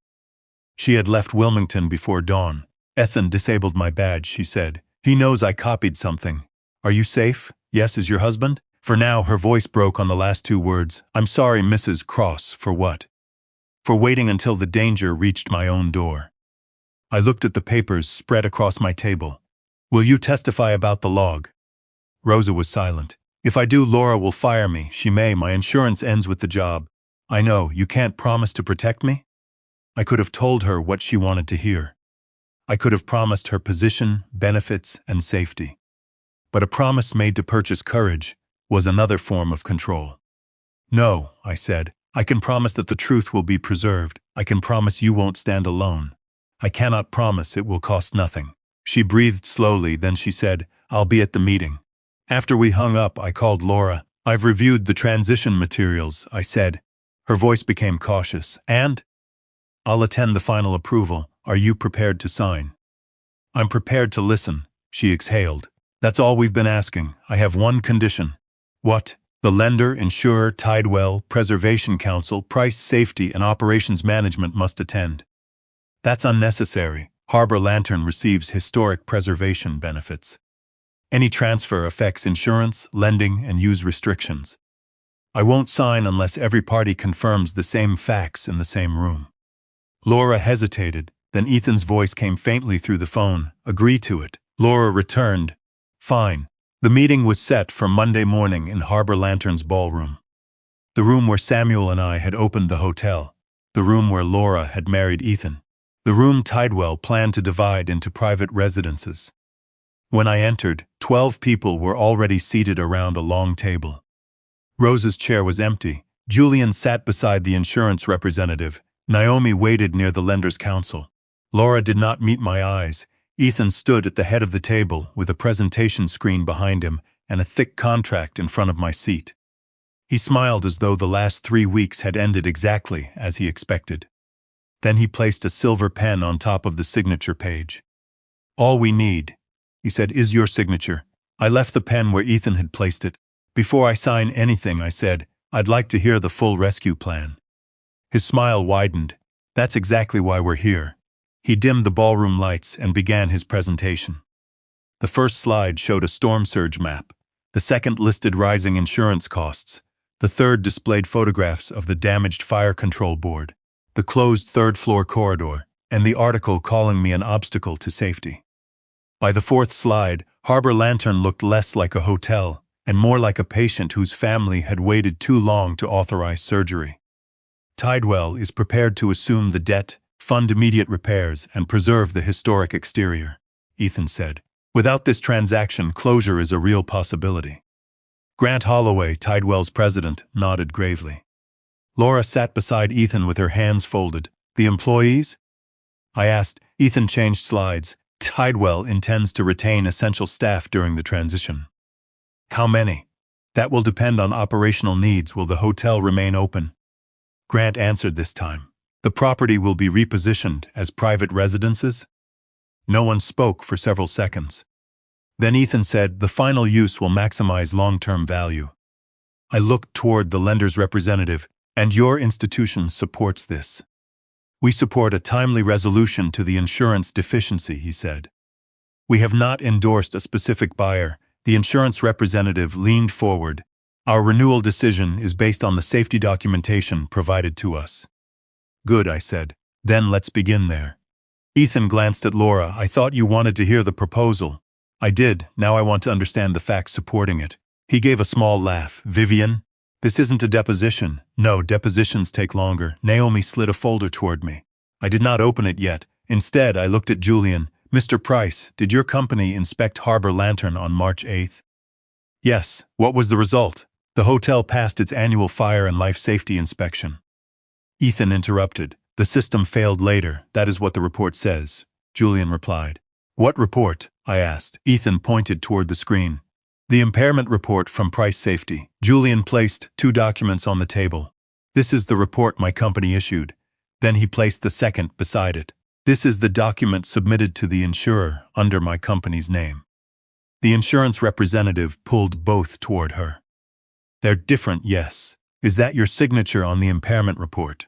S1: She had left Wilmington before dawn. "Ethan disabled my badge," she said. "He knows I copied something. Are you safe? Yes, is your husband?" For now, her voice broke on the last two words. "I'm sorry, Mrs. Cross, for what?" "For waiting until the danger reached my own door." I looked at the papers spread across my table. "Will you testify about the log?" Rosa was silent. "If I do, Laura will fire me. She may. My insurance ends with the job." "I know. You can't promise to protect me?" I could have told her what she wanted to hear. I could have promised her position, benefits, and safety. But a promise made to purchase courage was another form of control. "No," I said. "I can promise that the truth will be preserved. I can promise you won't stand alone. I cannot promise it will cost nothing." She breathed slowly, then she said, "I'll be at the meeting." After we hung up, I called Laura. "I've reviewed the transition materials," I said. Her voice became cautious. "And?" "I'll attend the final approval. Are you prepared to sign?" "I'm prepared to listen," she exhaled. "That's all we've been asking. I have one condition." "What?" "The lender, insurer, Tidewell, Preservation Council, Price Safety, and Operations Management must attend." "That's unnecessary. Harbor Lantern receives historic preservation benefits. Any transfer affects insurance, lending, and use restrictions. I won't sign unless every party confirms the same facts in the same room." Laura hesitated, then Ethan's voice came faintly through the phone. "Agree to it." Laura returned. "Fine." The meeting was set for Monday morning in Harbor Lantern's ballroom. The room where Samuel and I had opened the hotel. The room where Laura had married Ethan. The room Tidewell planned to divide into private residences. When I entered, 12 people were already seated around a long table. Rosa's chair was empty. Julian sat beside the insurance representative. Naomi waited near the lender's counsel. Laura did not meet my eyes. Ethan stood at the head of the table with a presentation screen behind him and a thick contract in front of my seat. He smiled as though the last 3 weeks had ended exactly as he expected. Then he placed a silver pen on top of the signature page. "All we need," he said, "is your signature." I left the pen where Ethan had placed it. "Before I sign anything," I said, "I'd like to hear the full rescue plan." His smile widened. "That's exactly why we're here." He dimmed the ballroom lights and began his presentation. The first slide showed a storm surge map. The second listed rising insurance costs. The third displayed photographs of the damaged fire control board, the closed third-floor corridor, and the article calling me an obstacle to safety. By the fourth slide, Harbor Lantern looked less like a hotel and more like a patient whose family had waited too long to authorize surgery. Tidewell is prepared to assume the debt, fund immediate repairs, and preserve the historic exterior, Ethan said. Without this transaction, closure is a real possibility. Grant Holloway, Tidewell's president, nodded gravely. Laura sat beside Ethan with her hands folded. "The employees?" I asked. Ethan changed slides. "Tidewell intends to retain essential staff during the transition." "How many?" "That will depend on operational needs. Will the hotel remain open?" Grant answered this time. "The property will be repositioned as private residences." No one spoke for several seconds. Then Ethan said, "The final use will maximize long-term value." I looked toward the lender's representative. "And your institution supports this?" "We support a timely resolution to the insurance deficiency," he said. "We have not endorsed a specific buyer." The insurance representative leaned forward. "Our renewal decision is based on the safety documentation provided to us." "Good," I said. "Then let's begin there." Ethan glanced at Laura. "I thought you wanted to hear the proposal." "I did. Now I want to understand the facts supporting it." He gave a small laugh. "Vivian, This isn't a deposition. No, depositions take longer. Naomi slid a folder toward me. I did not open it yet. Instead, I looked at Julian. Mr. Price, did your company inspect Harbor Lantern on March 8th? Yes. What was the result? The hotel passed its annual fire and life safety inspection. Ethan interrupted. The system failed later. That is what the report says. Julian replied. What report? I asked. Ethan pointed toward the screen. The impairment report from Price Safety. Julian placed 2 documents on the table. This is the report my company issued. Then he placed the second beside it. This is the document submitted to the insurer under my company's name. The insurance representative pulled both toward her. They're different, yes. Is that your signature on the impairment report?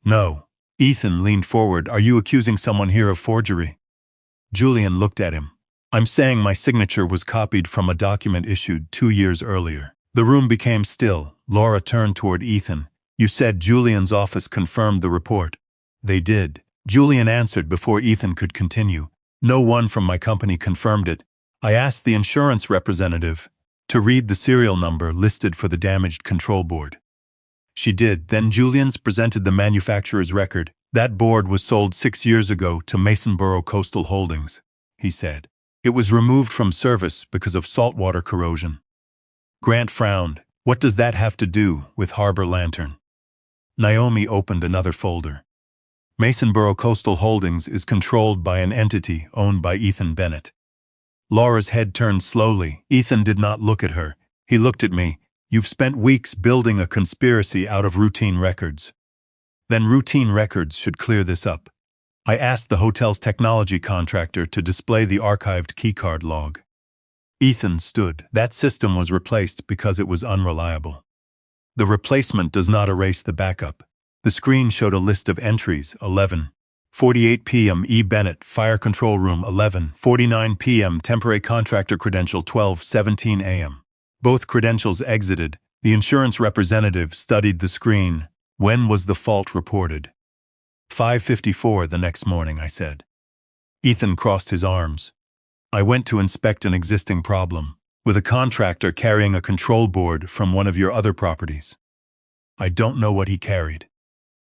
S1: No. Ethan leaned forward. Are you accusing someone here of forgery? Julian looked at him. I'm saying my signature was copied from a document issued 2 years earlier. The room became still. Laura turned toward Ethan. You said Julian's office confirmed the report. They did. Julian answered before Ethan could continue. No one from my company confirmed it. I asked the insurance representative to read the serial number listed for the damaged control board. She did. Then Julian's presented the manufacturer's record. That board was sold 6 years ago to Masonboro Coastal Holdings, he said. It was removed from service because of saltwater corrosion. Grant frowned. What does that have to do with Harbor Lantern? Naomi opened another folder. Masonboro Coastal Holdings is controlled by an entity owned by Ethan Bennett. Laura's head turned slowly. Ethan did not look at her. He looked at me. You've spent weeks building a conspiracy out of routine records. Then routine records should clear this up. I asked the hotel's technology contractor to display the archived keycard log. Ethan stood. That system was replaced because it was unreliable. The replacement does not erase the backup. The screen showed a list of entries. 11:48 p.m. E. Bennett, Fire Control Room. 11:49 p.m. Temporary Contractor Credential. 12:17 a.m. Both credentials exited. The insurance representative studied the screen. When was the fault reported? 5:54 the next morning, I said. Ethan crossed his arms. I went to inspect an existing problem, with a contractor carrying a control board from one of your other properties. I don't know what he carried.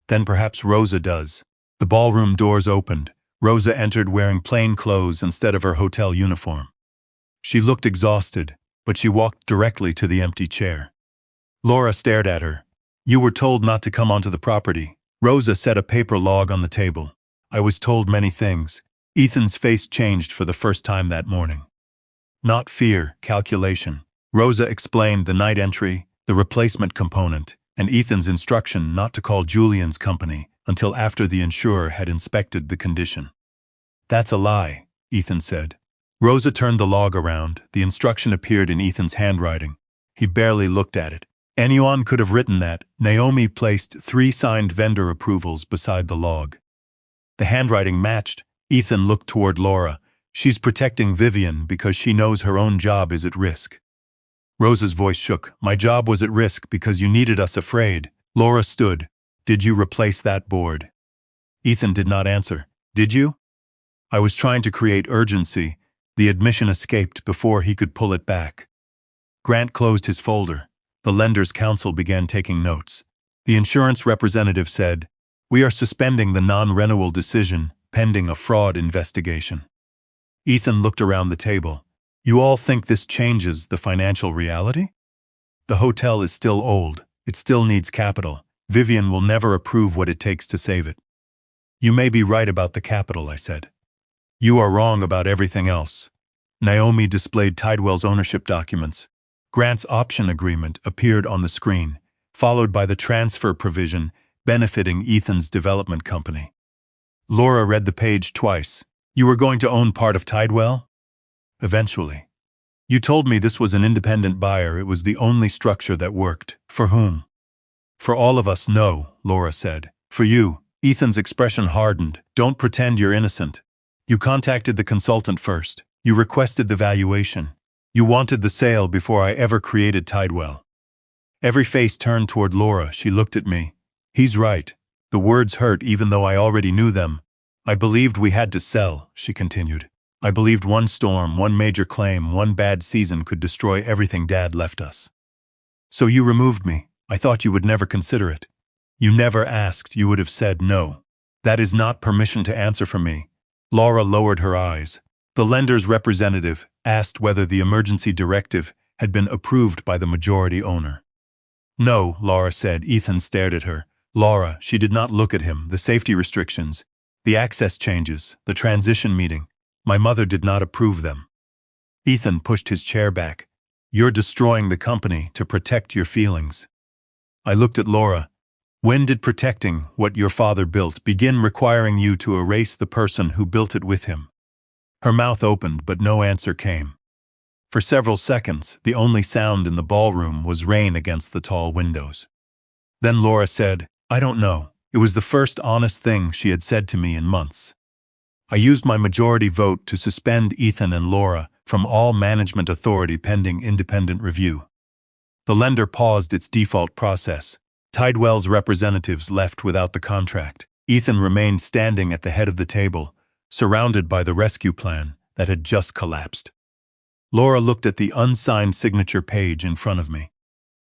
S1: Then perhaps Rosa does. The ballroom doors opened. Rosa entered wearing plain clothes instead of her hotel uniform. She looked exhausted, but she walked directly to the empty chair. Laura stared at her. You were told not to come onto the property. Rosa set a paper log on the table. I was told many things. Ethan's face changed for the first time that morning. Not fear, calculation. Rosa explained the night entry, the replacement component, and Ethan's instruction not to call Julian's company until after the insurer had inspected the condition. That's a lie, Ethan said. Rosa turned the log around. The instruction appeared in Ethan's handwriting. He barely looked at it. Anyone could have written that. Naomi placed 3 signed vendor approvals beside the log. The handwriting matched. Ethan looked toward Laura. She's protecting Vivian because she knows her own job is at risk. Rosa's voice shook. My job was at risk because you needed us afraid. Laura stood. Did you replace that board? Ethan did not answer. Did you? I was trying to create urgency. The admission escaped before he could pull it back. Grant closed his folder. The lender's counsel began taking notes. The insurance representative said, We are suspending the non-renewal decision pending a fraud investigation. Ethan looked around the table. You all think this changes the financial reality? The hotel is still old. It still needs capital. Vivian will never approve what it takes to save it. You may be right about the capital, I said. You are wrong about everything else. Naomi displayed Tidewell's ownership documents. Grant's option agreement appeared on the screen, followed by the transfer provision benefiting Ethan's development company. Laura read the page twice. You were going to own part of Tidewell? Eventually. You told me this was an independent buyer. It was the only structure that worked. For whom? For all of us, no, Laura said. For you. Ethan's expression hardened. Don't pretend you're innocent. You contacted the consultant first. You requested the valuation. You wanted the sale before I ever created Tidewell. Every face turned toward Laura. She looked at me. He's right. The words hurt even though I already knew them. I believed we had to sell, she continued. I believed one storm, one major claim, one bad season could destroy everything Dad left us. So you removed me. I thought you would never consider it. You never asked, you would have said no. That is not permission to answer for me. Laura lowered her eyes. The lender's representative asked whether the emergency directive had been approved by the majority owner. No, Laura said. Ethan stared at her. Laura, she did not look at him. The safety restrictions, the access changes, the transition meeting. My mother did not approve them. Ethan pushed his chair back. You're destroying the company to protect your feelings. I looked at Laura. When did protecting what your father built begin requiring you to erase the person who built it with him? Her mouth opened, but no answer came. For several seconds, the only sound in the ballroom was rain against the tall windows. Then Laura said, I don't know. It was the first honest thing she had said to me in months. I used my majority vote to suspend Ethan and Laura from all management authority pending independent review. The lender paused its default process. Tidewell's representatives left without the contract. Ethan remained standing at the head of the table, surrounded by the rescue plan that had just collapsed. Laura looked at the unsigned signature page in front of me.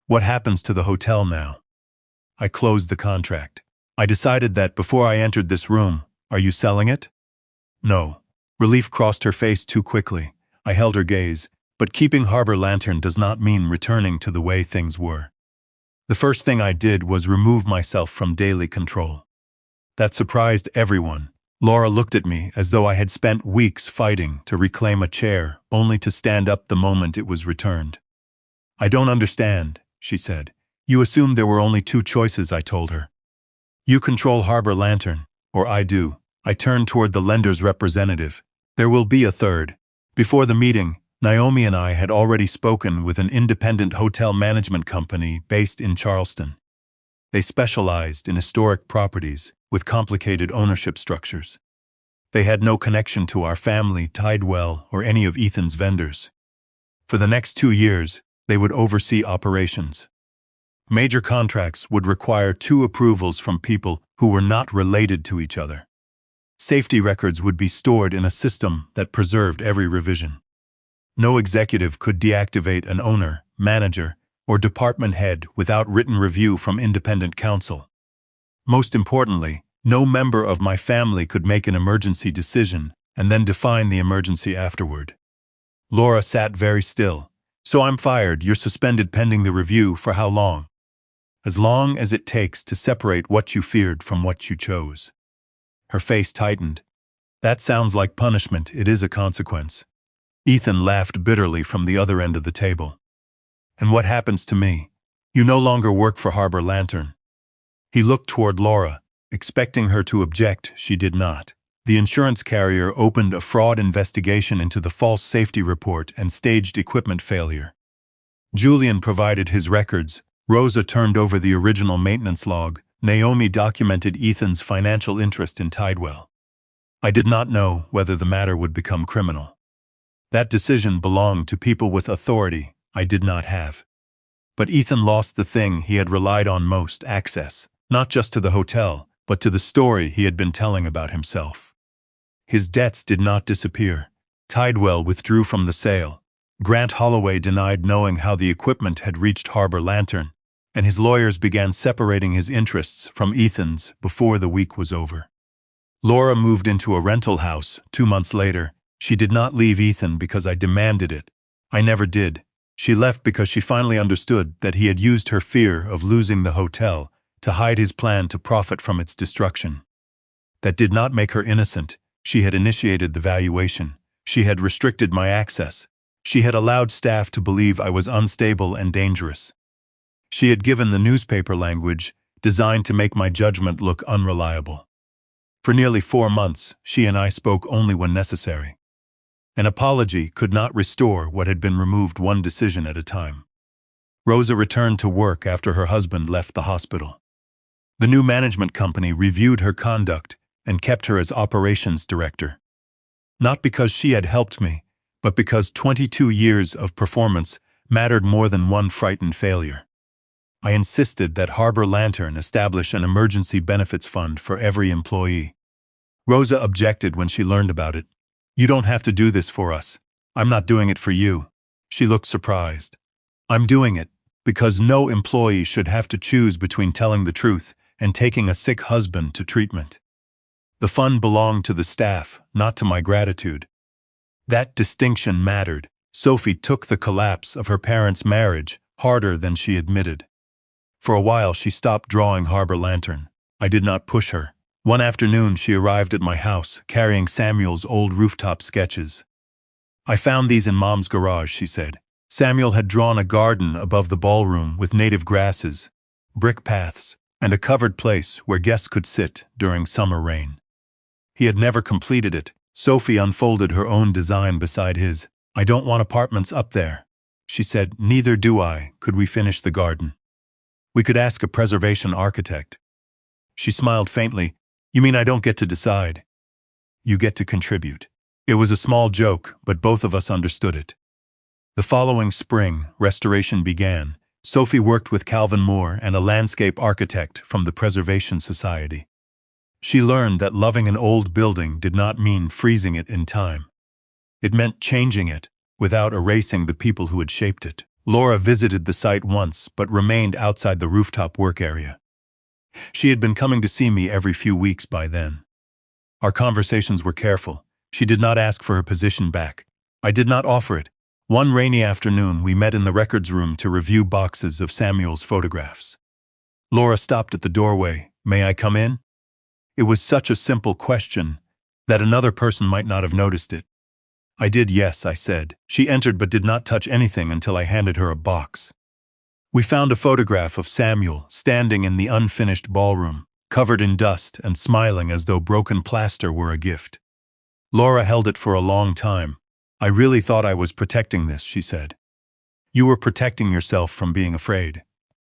S1: What happens to the hotel now? I closed the contract. I decided that before I entered this room. Are you selling it? No. Relief crossed her face too quickly. I held her gaze, but keeping Harbor Lantern does not mean returning to the way things were. The first thing I did was remove myself from daily control. That surprised everyone. Laura looked at me as though I had spent weeks fighting to reclaim a chair, only to stand up the moment it was returned. I don't understand, she said. You assumed there were only two choices, I told her. You control Harbor Lantern, or I do. I turned toward the lender's representative. There will be a third. Before the meeting, Naomi and I had already spoken with an independent hotel management company based in Charleston. They specialized in historic properties with complicated ownership structures. They had no connection to our family, Tidewell, or any of Ethan's vendors. For the next 2 years, they would oversee operations. Major contracts would require 2 approvals from people who were not related to each other. Safety records would be stored in a system that preserved every revision. No executive could deactivate an owner, manager, or department head without written review from independent counsel. Most importantly, no member of my family could make an emergency decision and then define the emergency afterward. Laura sat very still. So I'm fired. You're suspended pending the review. For how long? As long as it takes to separate what you feared from what you chose. Her face tightened. That sounds like punishment. It is a consequence. Ethan laughed bitterly from the other end of the table. And what happens to me? You no longer work for Harbor Lantern. He looked toward Laura, expecting her to object. She did not. The insurance carrier opened a fraud investigation into the false safety report and staged equipment failure. Julian provided his records. Rosa turned over the original maintenance log. Naomi documented Ethan's financial interest in Tidewell. I did not know whether the matter would become criminal. That decision belonged to people with authority I did not have. But Ethan lost the thing he had relied on most, access, not just to the hotel, but to the story he had been telling about himself. His debts did not disappear. Tidewell withdrew from the sale. Grant Holloway denied knowing how the equipment had reached Harbor Lantern, and his lawyers began separating his interests from Ethan's before the week was over. Laura moved into a rental house 2 months later. She did not leave Ethan because I demanded it. I never did. She left because she finally understood that he had used her fear of losing the hotel to hide his plan to profit from its destruction. That did not make her innocent. She had initiated the valuation. She had restricted my access. She had allowed staff to believe I was unstable and dangerous. She had given the newspaper language designed to make my judgment look unreliable. For nearly 4 months, she and I spoke only when necessary. An apology could not restore what had been removed, one decision at a time. Rosa returned to work after her husband left the hospital. The new management company reviewed her conduct and kept her as operations director. Not because she had helped me, but because 22 years of performance mattered more than one frightened failure. I insisted that Harbor Lantern establish an emergency benefits fund for every employee. Rosa objected when she learned about it. You don't have to do this for us. I'm not doing it for you. She looked surprised. I'm doing it. because no employee should have to choose between telling the truth and taking a sick husband to treatment. The fun belonged to the staff, not to my gratitude. That distinction mattered. Sophie took the collapse of her parents' marriage harder than she admitted. For a while she stopped drawing Harbor Lantern. I did not push her. One afternoon she arrived at my house, carrying Samuel's old rooftop sketches. "I found these in Mom's garage," she said. Samuel had drawn a garden above the ballroom with native grasses, brick paths, and a covered place where guests could sit during summer rain. He had never completed it. Sophie unfolded her own design beside his. "I don't want apartments up there," she said. "Neither do I. Could we finish the garden? We could ask a preservation architect." She smiled faintly. "You mean I don't get to decide? You get to contribute." It was a small joke, but both of us understood it. The following spring, restoration began. Sophie worked with Calvin Moore and a landscape architect from the Preservation Society. She learned that loving an old building did not mean freezing it in time. It meant changing it, without erasing the people who had shaped it. Laura visited the site once, but remained outside the rooftop work area. She had been coming to see me every few weeks by then. Our conversations were careful. She did not ask for her position back. I did not offer it. One rainy afternoon, we met in the records room to review boxes of Samuel's photographs. Laura stopped at the doorway. "May I come in?" It was such a simple question that another person might not have noticed it. "I did, yes," I said. She entered but did not touch anything until I handed her a box. We found a photograph of Samuel standing in the unfinished ballroom, covered in dust and smiling as though broken plaster were a gift. Laura held it for a long time. "I really thought I was protecting this," she said. "You were protecting yourself from being afraid."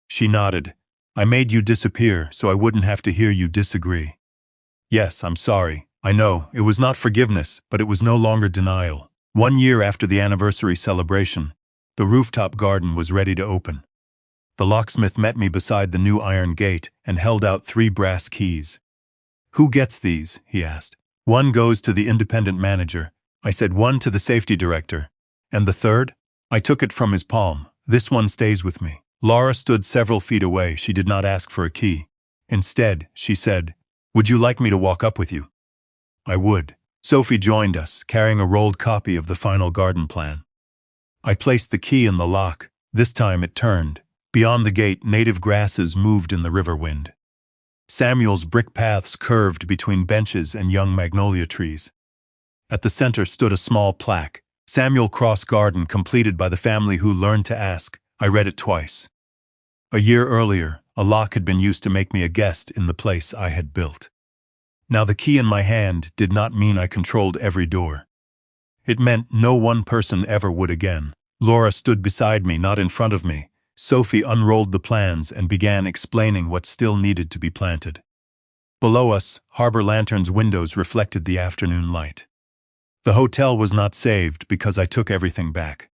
S1: She nodded. "I made you disappear so I wouldn't have to hear you disagree." "Yes, I'm sorry. I know, it was not forgiveness, but it was no longer denial." 1 year after the anniversary celebration, the rooftop garden was ready to open. The locksmith met me beside the new iron gate and held out 3 brass keys. "Who gets these?" he asked. "One goes to the independent manager." I said. "One to the safety director. And the third?" I took it from his palm. "This one stays with me." Laura stood several feet away. She did not ask for a key. Instead, she said, "Would you like me to walk up with you?" I would. Sophie joined us, carrying a rolled copy of the final garden plan. I placed the key in the lock. This time it turned. Beyond the gate, native grasses moved in the river wind. Samuel's brick paths curved between benches and young magnolia trees. At the center stood a small plaque, "Samuel Cross Garden, completed by the family who learned to ask." I read it twice. A year earlier, a lock had been used to make me a guest in the place I had built. Now the key in my hand did not mean I controlled every door. It meant no one person ever would again. Laura stood beside me, not in front of me. Sophie unrolled the plans and began explaining what still needed to be planted. Below us, Harbor Lantern's windows reflected the afternoon light. The hotel was not saved because I took everything back.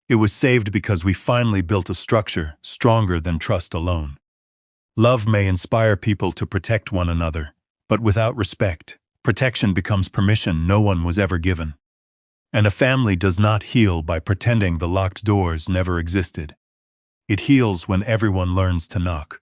S1: It was saved because we finally built a structure stronger than trust alone. Love may inspire people to protect one another, but without respect, protection becomes permission no one was ever given. And a family does not heal by pretending the locked doors never existed. It heals when everyone learns to knock.